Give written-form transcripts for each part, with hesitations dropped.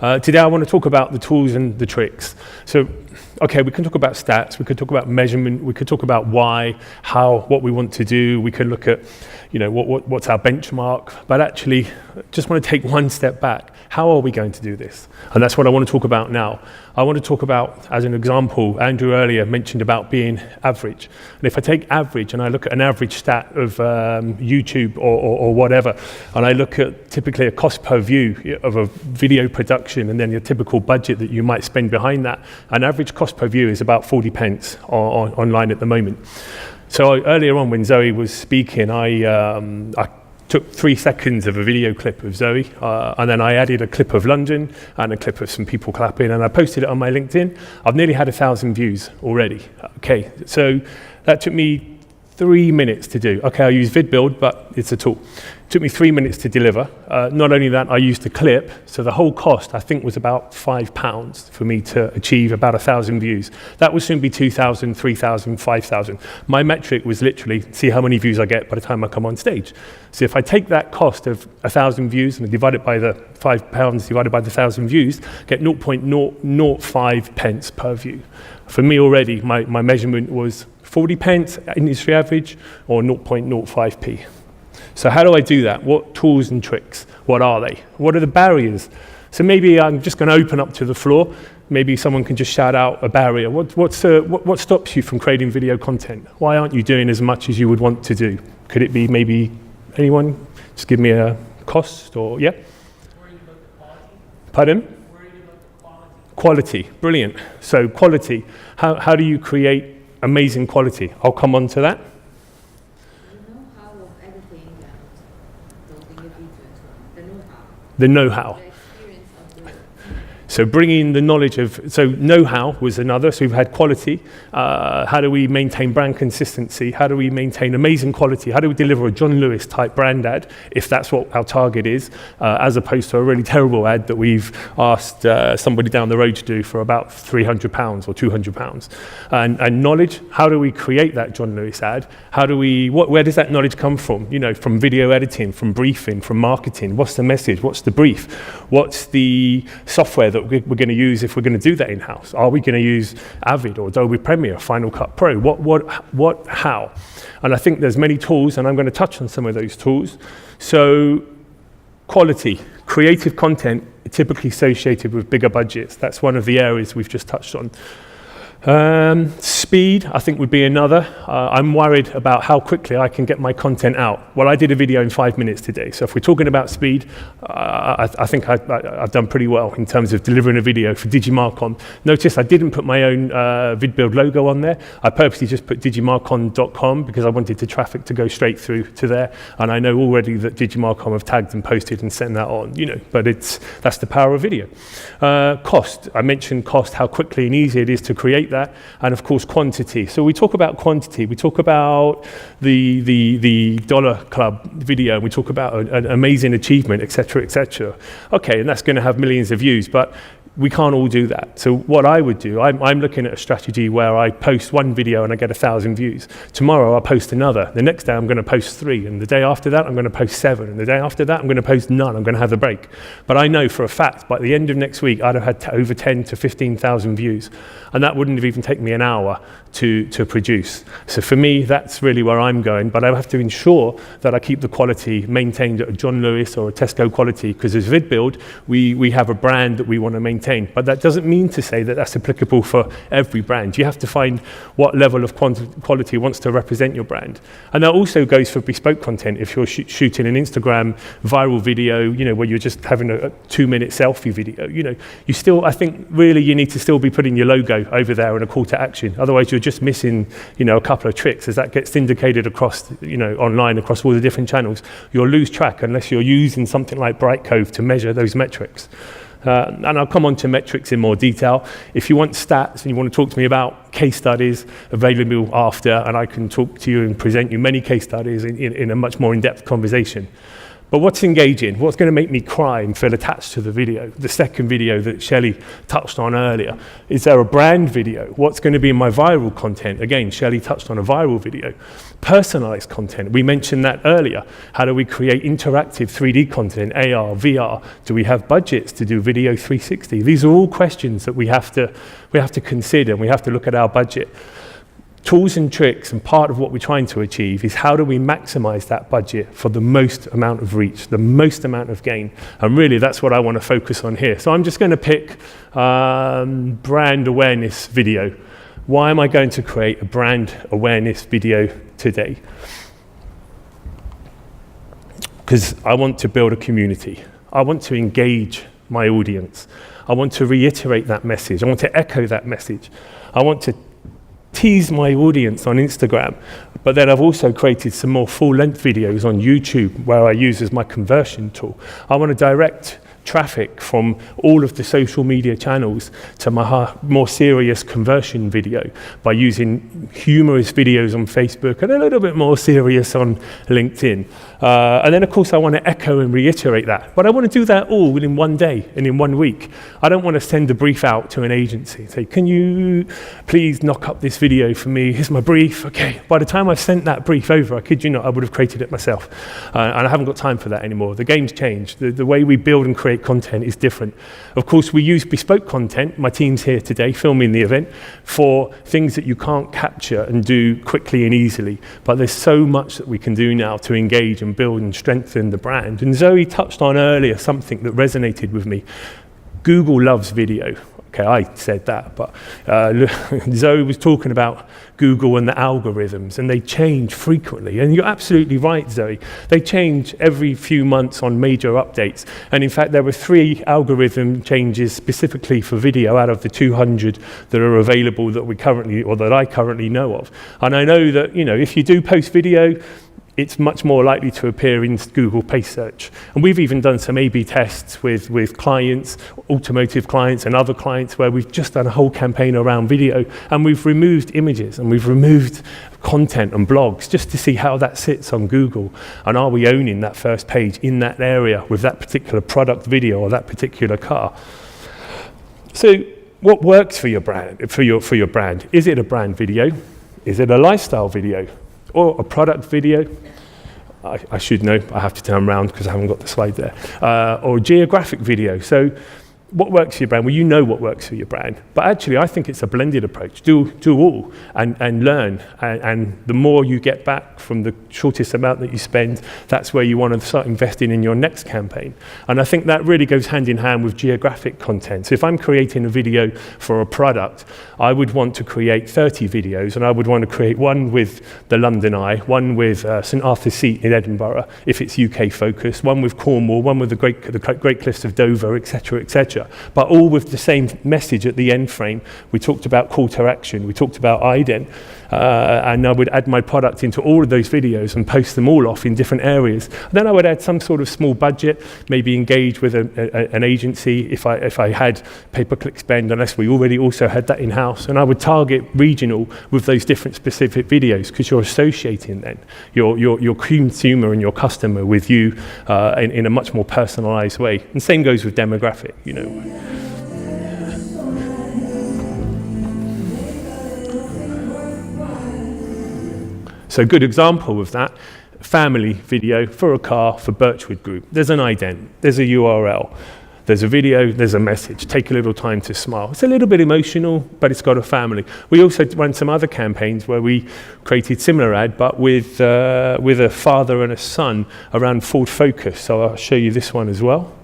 Today I want to talk about the tools and the tricks. So, okay, we can talk about stats, we could talk about measurement, we could talk about why, how, what we want to do, we can look at, what's our benchmark, but actually, just want to take one step back. How are we going to do this? And that's what I want to talk about now. I want to talk about, as an example, Andrew earlier mentioned about being average. And if I take average and I look at an average stat of YouTube or whatever, and I look at typically a cost per view of a video production and then your typical budget that you might spend behind that, an average cost per view is about 40 pence online at the moment. So earlier on when Zoe was speaking, I took 3 seconds of a video clip of Zoe, and then I added a clip of London and a clip of some people clapping, and I posted it on my LinkedIn. I've nearly had 1,000 views already. Okay, so that took me 3 minutes to do. Okay, I use vidbuild, but it's a tool. It took me 3 minutes to deliver. Not only that, I used a clip, so the whole cost, I think, was about £5 for me to achieve about 1,000 views. That would soon be 2,000, 3,000, 5,000. My metric was literally see how many views I get by the time I come on stage. So if I take that cost of 1,000 views and I divide it by the £5 divided by the 1,000 views, get 0.005 pence per view. For me already, my measurement was 40 pence, industry average, or 0.05p. So how do I do that? What tools and tricks? What are they? What are the barriers? So maybe I'm just going to open up to the floor. Maybe someone can just shout out a barrier. What stops you from creating video content? Why aren't you doing as much as you would want to do? Could it be maybe anyone? Just give me a cost or, yeah? Worried about the quality. Pardon? Worried about the quality. Quality, brilliant. So quality, how do you create amazing quality? I'll come on to that. The know-how. So bringing the knowledge of, so know-how was another, so we've had quality. How do we maintain brand consistency? How do we maintain amazing quality? How do we deliver a John Lewis type brand ad, if that's what our target is, as opposed to a really terrible ad that we've asked somebody down the road to do for about £300 or £200. And knowledge, how do we create that John Lewis ad? How do we, where does that knowledge come from? From video editing, from briefing, from marketing. What's the message? What's the brief? What's the software that we're going to use if we're going to do that in-house? Are we going to use Advert or Adobe Premiere, Final Cut Pro? How? And I think there's many tools, and I'm going to touch on some of those tools. So quality, creative content, typically associated with bigger budgets. That's one of the areas we've just touched on. Speed, I think, would be another. I'm worried about how quickly I can get my content out. Well, I did a video in 5 minutes today, so if we're talking about speed, I think I've done pretty well in terms of delivering a video for DigiMarCon. Notice I didn't put my own vidbuild logo on there. I purposely just put DigiMarCon.com because I wanted the traffic to go straight through to there, and I know already that DigiMarCon have tagged and posted and sent that on, but that's the power of video. Cost, I mentioned cost, how quickly and easy it is to create that, and of course quantity. So we talk about quantity, we talk about the Dollar Club video, we talk about an amazing achievement, etc., etc. Okay, and that's going to have millions of views, but we can't all do that. So what I would do, I'm looking at a strategy where I post one video and I get 1,000 views. Tomorrow I'll post another. The next day I'm going to post 3, and the day after that I'm going to post 7, and the day after that I'm going to post none. I'm going to have a break. But I know for a fact by the end of next week I'd have had over 10 to 15,000 views, and that wouldn't have even taken me an hour to produce. So for me, that's really where I'm going, but I have to ensure that I keep the quality maintained at a John Lewis or a Tesco quality, because as vidbuild, we have a brand that we want to maintain. But that doesn't mean to say that that's applicable for every brand. You have to find what level of quality wants to represent your brand. And that also goes for bespoke content. If you're shooting an Instagram viral video, where you're just having a 2-minute selfie video, you still, I think, really you need to still be putting your logo over there and a call to action. Otherwise, you're just missing, a couple of tricks. As that gets syndicated across, online, across all the different channels, you'll lose track unless you're using something like Brightcove to measure those metrics. And I'll come on to metrics in more detail. If you want stats and you want to talk to me about case studies available after, and I can talk to you and present you many case studies in a much more in-depth conversation. But what's engaging? What's going to make me cry and feel attached to the video? The second video that Shelley touched on earlier. Is there a brand video? What's going to be my viral content? Again, Shelley touched on a viral video. Personalized content. We mentioned that earlier. How do we create interactive 3D content, AR, VR? Do we have budgets to do video 360? These are all questions that we have to consider, and we have to look at our budget. Tools and tricks, and part of what we're trying to achieve is how do we maximize that budget for the most amount of reach, the most amount of gain. And really that's what I want to focus on here. So I'm just going to pick brand awareness video. Why am I going to create a brand awareness video today? Because I want to build a community. I want to engage my audience. I want to reiterate that message. I want to echo that message. I want to tease my audience on Instagram, but then I've also created some more full-length videos on YouTube where I use as my conversion tool. I want to direct traffic from all of the social media channels to my more serious conversion video by using humorous videos on Facebook and a little bit more serious on LinkedIn. And then of course I want to echo and reiterate that, but I want to do that all within one day and in 1 week. I don't want to send a brief out to an agency and say, can you please knock up this video for me? Here's my brief. Okay, by the time I've sent that brief over, I kid you not, I would have created it myself. And I haven't got time for that anymore. The game's changed. The way we build and create content is different. Of course, we use bespoke content. My team's here today filming the event for things that you can't capture and do quickly and easily. But there's so much that we can do now to engage and build and strengthen the brand. And Zoe touched on earlier something that resonated with me. Google loves video. Okay, I said that, but Zoe was talking about Google and the algorithms, and they change frequently. And you're absolutely right, Zoe. They change every few months on major updates. And in fact, there were 3 algorithm changes specifically for video out of the 200 that are available that we currently, or that I currently know of. And I know that, you know, if you do post video, it's much more likely to appear in Google Page Search. And we've even done some A/B tests with clients, automotive clients and other clients, where we've just done a whole campaign around video, and we've removed images and we've removed content and blogs just to see how that sits on Google. And are we owning that first page in that area with that particular product video or that particular car? So what works for your brand? For your brand? Is it a brand video? Is it a lifestyle video? Or a product video? I should know, I have to turn around because I haven't got the slide there. Or a geographic video. So what works for your brand? Well, you know what works for your brand. But actually, I think it's a blended approach. Do all and learn. And the more you get back from the shortest amount that you spend, that's where you want to start investing in your next campaign. And I think that really goes hand in hand with geographic content. So if I'm creating a video for a product, I would want to create 30 videos, and I would want to create one with the London Eye, one with St Arthur's Seat in Edinburgh, if it's UK focused, one with Cornwall, one with the Great Cliffs of Dover, etc., etc. But all with the same message at the end frame. We talked about call to action, we talked about ident, and I would add my product into all of those videos and post them all off in different areas. And then I would add some sort of small budget, maybe engage with an agency if I had pay-per-click spend, unless we already also had that in-house. And I would target regional with those different specific videos, because you're associating then your consumer and your customer with you in a much more personalized way. And same goes with demographic, you know. So a good example of that, family video for a car for Birchwood Group. There's an ident, there's a URL, there's a video, there's a message. Take a little time to smile. It's a little bit emotional, but it's got a family. We also ran some other campaigns where we created similar ad, but with a father and a son around Ford Focus. So I'll show you this one as well.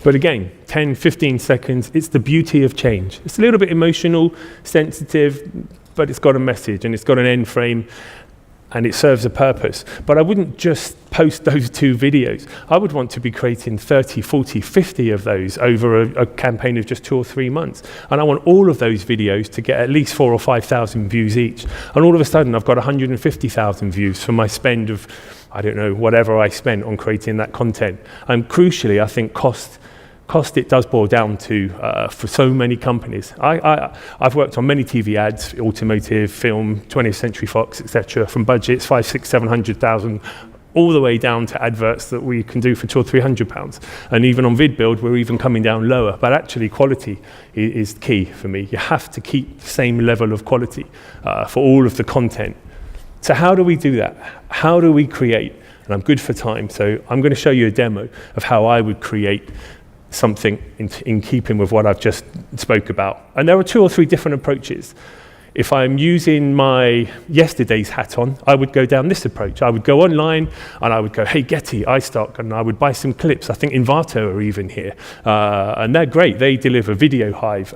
But again, 10, 15 seconds, it's the beauty of change. It's a little bit emotional, sensitive, but it's got a message and it's got an end frame and it serves a purpose. But I wouldn't just post those 2 videos. I would want to be creating 30, 40, 50 of those over a campaign of just 2 or 3 months. And I want all of those videos to get at least 4,000 or 5,000 views each. And all of a sudden, I've got 150,000 views for my spend of, I don't know, whatever I spent on creating that content. And crucially, I think cost Cost, it does boil down to, for so many companies. I've worked on many TV ads, automotive, film, 20th Century Fox, etc., from budgets 500, 600, 700,000, all the way down to adverts that we can do for £200 or £300. And even on vidbuild, we're even coming down lower. But actually, quality is key for me. You have to keep the same level of quality for all of the content. So how do we do that? How do we create? And I'm good for time, so I'm going to show you a demo of how I would create something in keeping with what I've just spoke about. And there are 2 or 3 different approaches. If I'm using my yesterday's hat on, I would go down this approach. I would go online and I would go, hey, Getty, iStock, and I would buy some clips. I think Invato are even here. And they're great. They deliver Video Hive,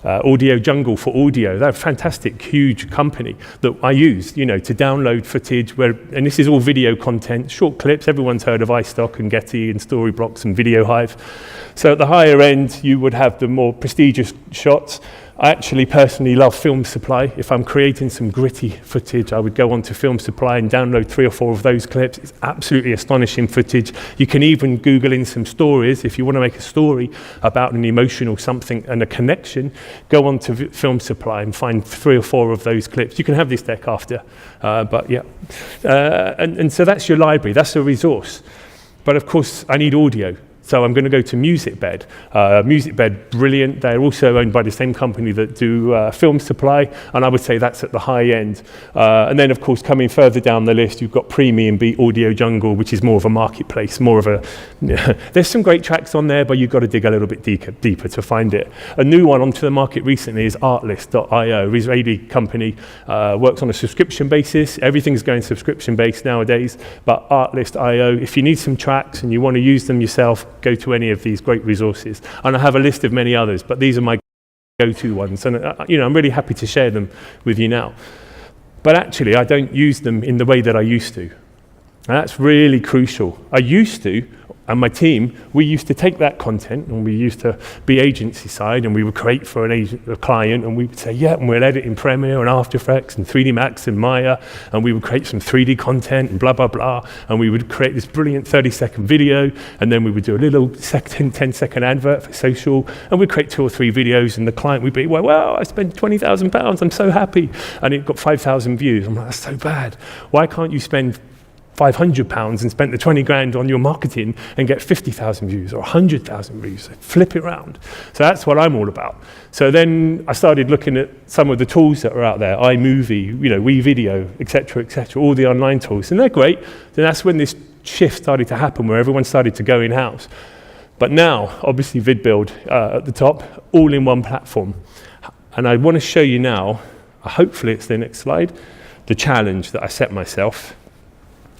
Audio Jungle for audio. They're a fantastic, huge company that I use, to download footage, and this is all video content, short clips. Everyone's heard of iStock and Getty and Storyblocks and Video Hive. So at the higher end, you would have the more prestigious shots. I actually personally love Film Supply. If I'm creating some gritty footage, I would go onto Film Supply and download 3 or 4 of those clips. It's absolutely astonishing footage. You can even Google in some stories. If you want to make a story about an emotional something and a connection, go onto Film Supply and find 3 or 4 of those clips. You can have this deck after, but yeah. And so that's your library, that's a resource. But of course, I need audio. So I'm going to go to MusicBed. MusicBed, brilliant. They're also owned by the same company that do Film Supply, and I would say that's at the high end. And then, of course, coming further down the list, you've got Premium Beat Audio Jungle, which is more of a marketplace, more of a... There's some great tracks on there, but you've got to dig a little bit deeper to find it. A new one onto the market recently is Artlist.io, Israeli company, works on a subscription basis. Everything's going subscription-based nowadays, but Artlist.io, if you need some tracks and you want to use them yourself, go to any of these great resources. And I have a list of many others, but these are my go-to ones. And I'm really happy to share them with you now. But actually, I don't use them in the way that I used to. And that's really crucial. I used to, and my team, we used to take that content, and we used to be agency side, and we would create for a client, and we would say, yeah, and we'll edit in Premiere and After Effects and 3D Max and Maya, and we would create some 3D content and blah, blah, blah, and we would create this brilliant 30-second video, and then we would do a little 10-second advert for social, and we'd create 2 or 3 videos, and the client would be, well, wow, I spent £20,000, I'm so happy, and it got 5,000 views. I'm like, that's so bad. Why can't you spend £500 and spent the 20 grand on your marketing and get 50,000 views or 100,000 views? Flip it around. So that's what I'm all about. So then I started looking at some of the tools that are out there, iMovie, WeVideo, etc., all the online tools, and they're great. Then that's when this shift started to happen, where everyone started to go in-house. But now, obviously, vidbuild at the top, all in one platform. And I want to show you now, hopefully it's the next slide, the challenge that I set myself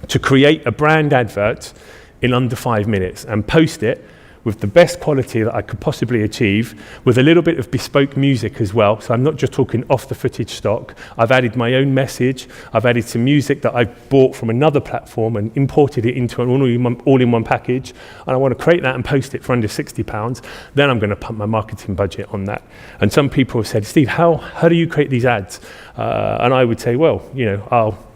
to create a brand advert in under 5 minutes and post it with the best quality that I could possibly achieve, with a little bit of bespoke music as well. So I'm not just talking off the footage stock. I've added my own message. I've added some music that I've bought from another platform and imported it into an all-in-one package. And I want to create that and post it for under £60. Then I'm going to pump my marketing budget on that. And some people have said, Steve, how do you create these ads? And I would say, well, I'll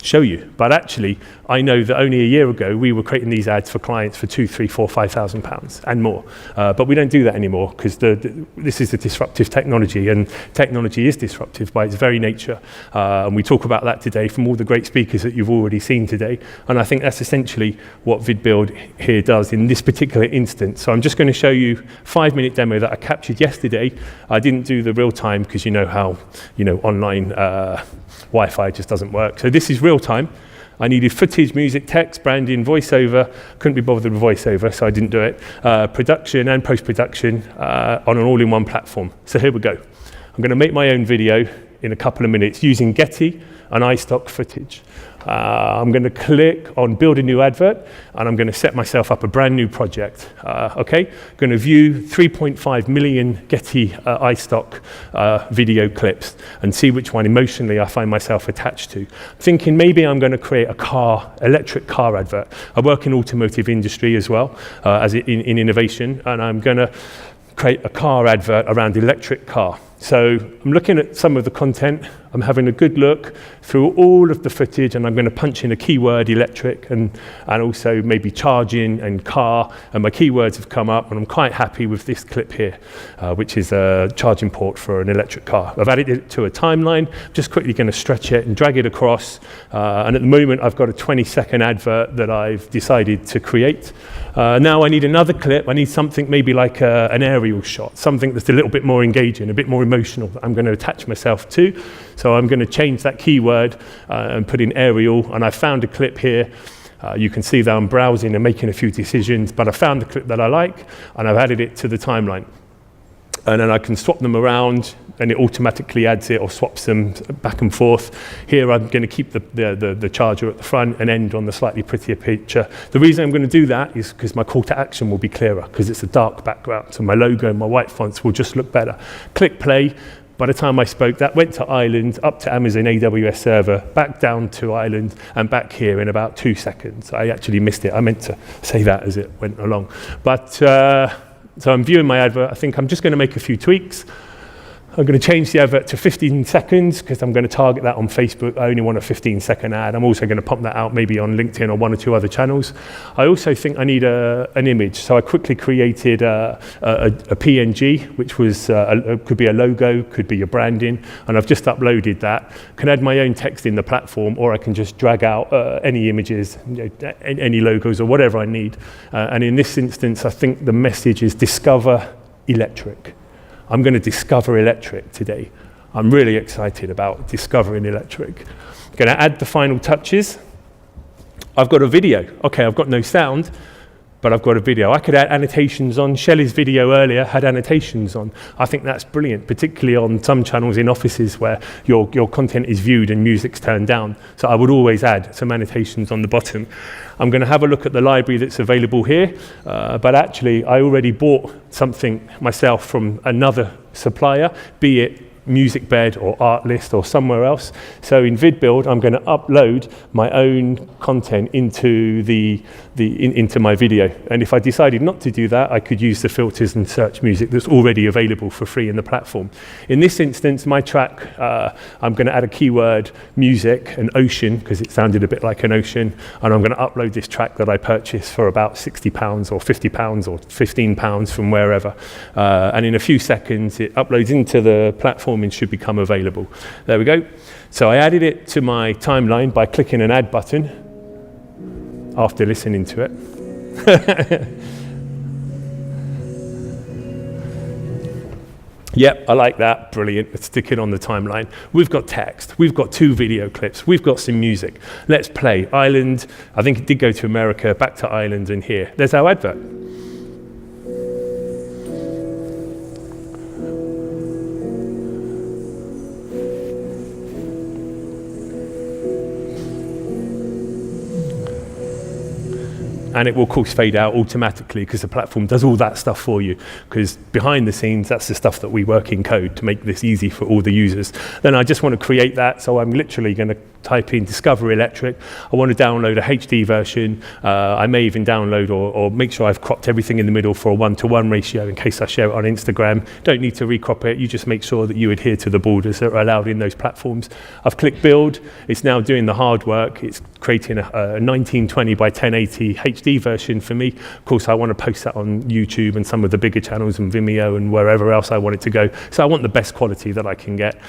show you. But actually, I know that only a year ago we were creating these ads for clients for £2,000, £3,000, £4,000, £5,000 and more. But we don't do that anymore, because this is a disruptive technology, and technology is disruptive by its very nature. And we talk about that today from all the great speakers that you've already seen today. And I think that's essentially what vidbuild here does in this particular instance. So I'm just going to show you a 5-minute demo that I captured yesterday. I didn't do the real time, because you know how online Wi-Fi just doesn't work. So this is real time. I needed footage, music, text, branding, voiceover. Couldn't be bothered with voiceover, so I didn't do it. Production and post-production on an all-in-one platform. So here we go. I'm going to make my own video in a couple of minutes using Getty and iStock footage. I'm going to click on Build a New Advert, and I'm going to set myself up a brand new project. Okay, going to view 3.5 million Getty iStock video clips and see which one emotionally I find myself attached to. Thinking maybe I'm going to create a electric car advert. I work in automotive industry as well, in innovation, and I'm going to create a car advert around electric car. So I'm looking at some of the content, I'm having a good look through all of the footage, and I'm going to punch in a keyword, electric, and also maybe charging and car, and my keywords have come up, and I'm quite happy with this clip here, which is a charging port for an electric car. I've added it to a timeline, just quickly going to stretch it and drag it across, and at the moment I've got a 20-second advert that I've decided to create. Now I need another clip. I need something maybe like an aerial shot, something that's a little bit more engaging, a bit more emotional that I'm going to attach myself to. So I'm going to change that keyword and put in aerial, and I found a clip here. You can see that I'm browsing and making a few decisions, but I found the clip that I like, and I've added it to the timeline. And then I can swap them around, and it automatically adds it or swaps them back and forth. Here I'm going to keep the charger at the front and end on the slightly prettier picture. The reason I'm going to do that is because my call to action will be clearer, because it's a dark background, so my logo and my white fonts will just look better. Click play. By the time I spoke, that went to Ireland, up to Amazon AWS server, back down to Ireland, and back here in about 2 seconds. I actually missed it. I meant to say that as it went along. But so I'm viewing my advert. I think I'm just going to make a few tweaks. I'm going to change the advert to 15 seconds because I'm going to target that on Facebook. I only want a 15-second ad. I'm also going to pump that out maybe on LinkedIn or 1 or 2 other channels. I also think I need an image. So I quickly created a PNG, which was could be a logo, could be your branding, and I've just uploaded that. I can add my own text in the platform, or I can just drag out any images, any logos or whatever I need. And in this instance, I think the message is discover electric. I'm going to discover electric today. I'm really excited about discovering electric. I'm going to add the final touches. I've got a video. Okay, I've got no sound, but I've got a video. I could add annotations on. Shelley's video earlier had annotations on. I think that's brilliant, particularly on some channels in offices where your content is viewed and music's turned down. So I would always add some annotations on the bottom. I'm going to have a look at the library that's available here, but actually I already bought something myself from another supplier, be it Music Bed or Artlist or somewhere else. So in vidbuild, I'm going to upload my own content into into my video. And if I decided not to do that, I could use the filters and search music that's already available for free in the platform. In this instance, my track, I'm going to add a keyword, music, and ocean, because it sounded a bit like an ocean. And I'm going to upload this track that I purchased for about £60 or £50 or £15 from wherever. And in a few seconds, it uploads into the platform and should become available. There we go. So I added it to my timeline by clicking an add button after listening to it. Yep, I like that. Brilliant. Let's stick it on the timeline. We've got text. We've got 2 video clips. We've got some music. Let's play. Ireland. I think it did go to America, back to Ireland, and here. There's our advert. And it will, of course, fade out automatically because the platform does all that stuff for you. Because behind the scenes, that's the stuff that we work in code to make this easy for all the users. Then I just want to create that, so I'm literally going to type in Discover Electric. I want to download a HD version. I may even download or make sure I've cropped everything in the middle for a 1-to-1 ratio in case I share it on Instagram. Don't need to recrop it. You just make sure that you adhere to the borders that are allowed in those platforms. I've clicked build. It's now doing the hard work. It's creating a 1920 by 1080 HD version for me. Of course, I want to post that on YouTube and some of the bigger channels and Vimeo and wherever else I want it to go. So I want the best quality that I can get.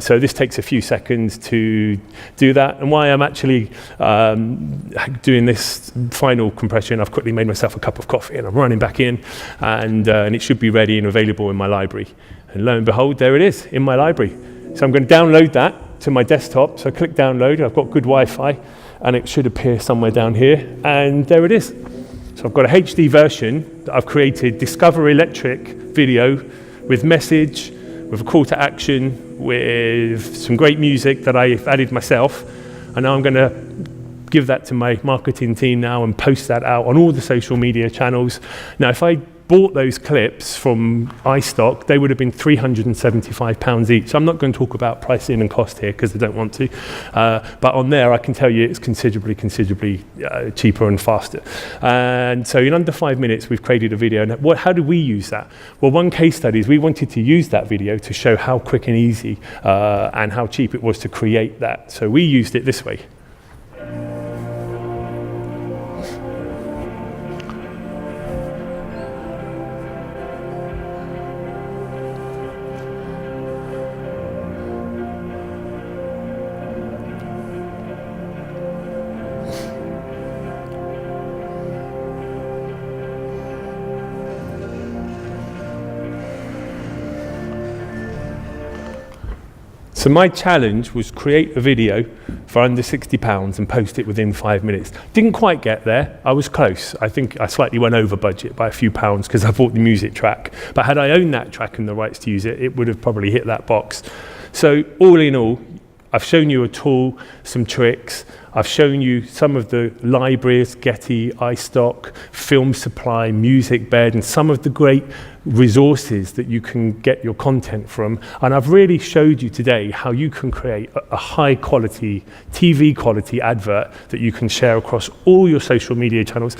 So this takes a few seconds to do that. And why I'm actually doing this final compression, I've quickly made myself a cup of coffee and I'm running back in, and it should be ready and available in my library. And lo and behold, there it is in my library. So I'm going to download that to my desktop. So I click download. I've got good Wi-Fi, and it should appear somewhere down here. And there it is. So I've got a HD version that I've created, Discover Electric video with message, with a call to action, with some great music that I've added myself. And now I'm going to give that to my marketing team now and post that out on all the social media channels. Now, if I bought those clips from iStock, they would have been £375 each. I'm not going to talk about pricing and cost here because I don't want to. But on there, I can tell you it's considerably cheaper and faster. And so in under 5 minutes, we've created a video. And how do we use that? Well, one case study is we wanted to use that video to show how quick and easy and how cheap it was to create that. So we used it this way. So my challenge was create a video for under £60 and post it within 5 minutes. Didn't quite get there. I was close. I think I slightly went over budget by a few pounds because I bought the music track. But had I owned that track and the rights to use it, it would have probably hit that box. So all in all, I've shown you a tool, some tricks. I've shown you some of the libraries, Getty, iStock, Film Supply, Music Bed, and some of the great resources that you can get your content from. And I've really showed you today how you can create a high quality, TV quality advert that you can share across all your social media channels.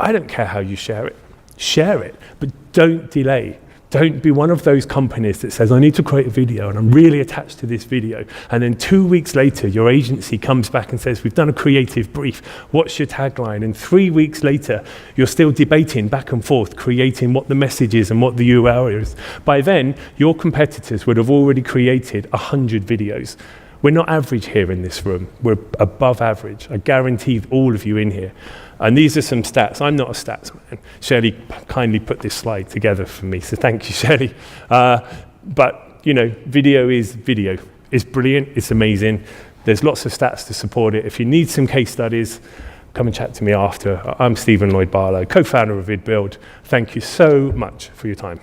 I don't care how you share it, but don't delay. Don't be one of those companies that says, I need to create a video and I'm really attached to this video. And then 2 weeks later, your agency comes back and says, we've done a creative brief. What's your tagline? And 3 weeks later, you're still debating back and forth, creating what the message is and what the URL is. By then, your competitors would have already created 100 videos. We're not average here in this room. We're above average. I guarantee all of you in here. And these are some stats. I'm not a stats man. Shelley kindly put this slide together for me, so thank you, Shelley. But, you know, video is video. It's brilliant. It's amazing. There's lots of stats to support it. If you need some case studies, come and chat to me after. I'm Stephen Lloyd Barlow, co-founder of vidbuild. Thank you so much for your time.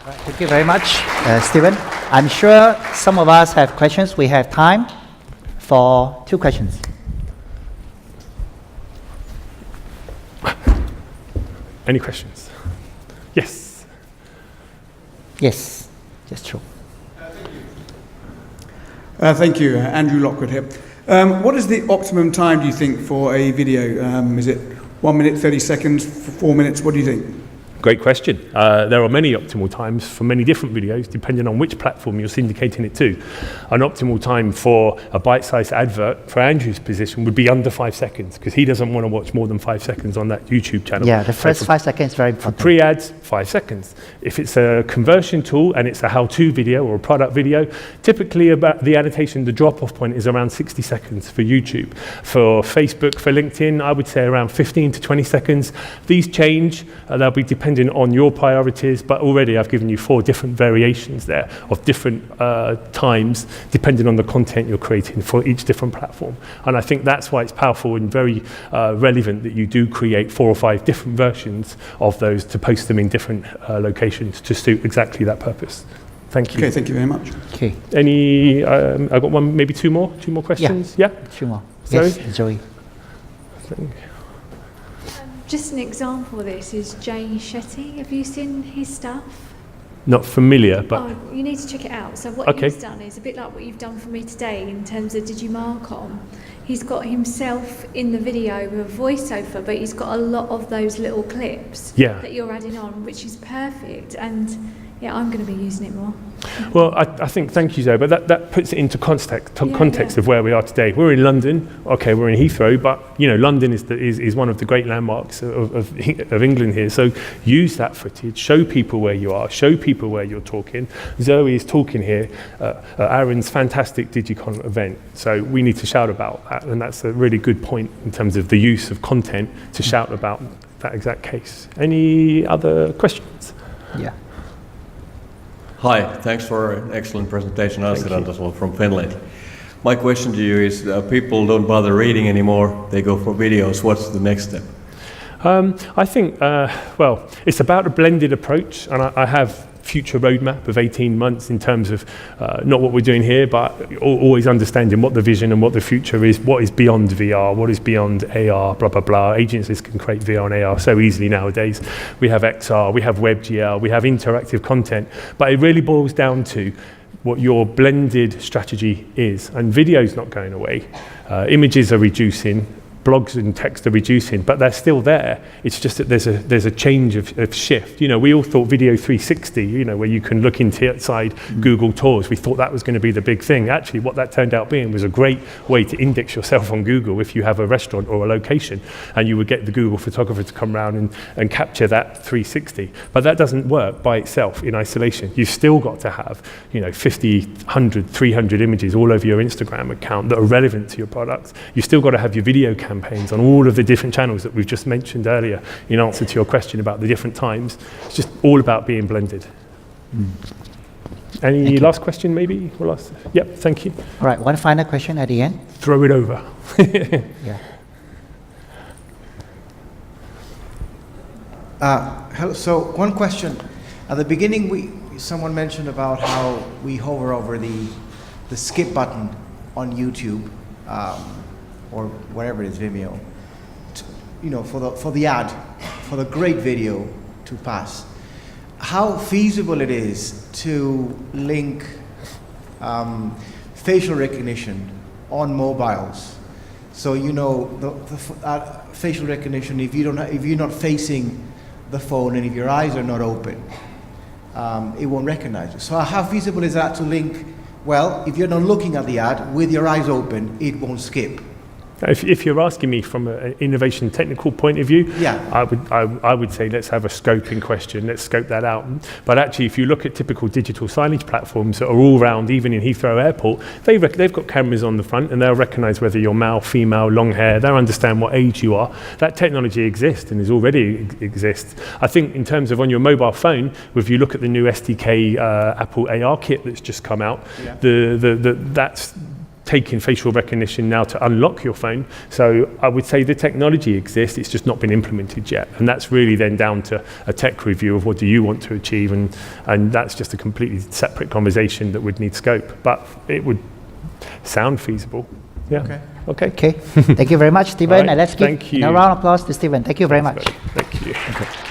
All right, thank you very much, Stephen. I'm sure some of us have questions. We have time for 2 questions. Any questions? Yes. Yes, just true. Thank you. Andrew Lockwood here. What is the optimum time, do you think, for a video? Is it 1 minute, 30 seconds, 4 minutes? What do you think? Great question. There are many optimal times for many different videos, depending on which platform you're syndicating it to. An optimal time for a bite-sized advert, for Andrew's position, would be under 5 seconds, because he doesn't want to watch more than 5 seconds on that YouTube channel. Yeah, the first 5 seconds is very important. For pre-ads, 5 seconds. If it's a conversion tool and it's a how-to video or a product video, typically about the annotation, the drop-off point is around 60 seconds for YouTube. For Facebook, for LinkedIn, I would say around 15 to 20 seconds. These change. They'll be depending on your priorities, but already I've given you 4 different variations there of different times, depending on the content you're creating for each different platform. And I think that's why it's powerful and very relevant that you do create 4 or 5 different versions of those to post them in different locations to suit exactly that purpose. Thank you. Okay, thank you very much. Okay. Any, I've got one, maybe 2 more questions? Yeah? 2 more. Sorry? Yes, Zoe. Just an example of this is Jay Shetty. Have you seen his stuff? Not familiar, but... Oh, you need to check it out. So what he's done is a bit like what you've done for me today in terms of DigiMarCon. He's got himself in the video with a voiceover, but he's got a lot of those little clips that you're adding on, which is perfect. And yeah, I'm going to be using it more. Well, I think, thank you, Zoe, but that puts it into context of where we are today. We're in London, okay, we're in Heathrow, but, you know, London is one of the great landmarks of England here. So use that footage, show people where you are, show people where you're talking. Zoe is talking here at Aaron's fantastic DigiCon event. So we need to shout about that, and that's a really good point in terms of the use of content to shout about that exact case. Any other questions? Yeah. Hi, thanks for an excellent presentation. Asiranta from Finland. My question to you is, people don't bother reading anymore, they go for videos. What's the next step? I think, well, it's about a blended approach, and I have future roadmap of 18 months in terms of not what we're doing here, but always understanding what the vision and what the future is, what is beyond VR, what is beyond AR, blah, blah, blah. Agencies can create VR and AR so easily nowadays. We have XR, we have WebGL, we have interactive content, but it really boils down to what your blended strategy is. And video's not going away. Images are reducing, blogs and text are reducing, but they're still there. It's just that there's a change of shift. You know, we all thought Video 360, you know, where you can look inside Google Tours. We thought that was going to be the big thing. Actually, what that turned out being was a great way to index yourself on Google if you have a restaurant or a location, and you would get the Google photographer to come around and capture that 360. But that doesn't work by itself in isolation. You've still got to have, you know, 50, 100, 300 images all over your Instagram account that are relevant to your products. You've still got to have your video campaigns on all of the different channels that we've just mentioned earlier in answer to your question about the different times. It's just all about being blended. Any last question, maybe? Yep, thank you. All right, one final question at the end. Throw it over. Yeah. Hello. So one question. At the beginning, someone mentioned about how we hover over the skip button on YouTube, or whatever it is, Vimeo, you know, for the ad, for the great video to pass. How feasible it is to link facial recognition on mobiles? So you know the facial recognition. If you're not facing the phone and if your eyes are not open, it won't recognize you. So how feasible is that to link? Well, if you're not looking at the ad with your eyes open, it won't skip. If you're asking me from an innovation technical point of view, yeah. I would say let's have a scoping question, let's scope that out. But actually, if you look at typical digital signage platforms that are all around, even in Heathrow Airport, they've got cameras on the front and they'll recognize whether you're male, female, long hair, they'll understand what age you are. That technology exists and is already exists. I think in terms of on your mobile phone, if you look at the new SDK Apple AR kit that's just come out, yeah. That's taking facial recognition now to unlock your phone. So I would say the technology exists, it's just not been implemented yet. And that's really then down to a tech review of what do you want to achieve, and that's just a completely separate conversation that would need scope. But it would sound feasible. Yeah. Okay. Okay. Thank you very much, Stephen. Right. And let's give Thank you. a round of applause to Stephen. Thank you very much. Thank you. Okay.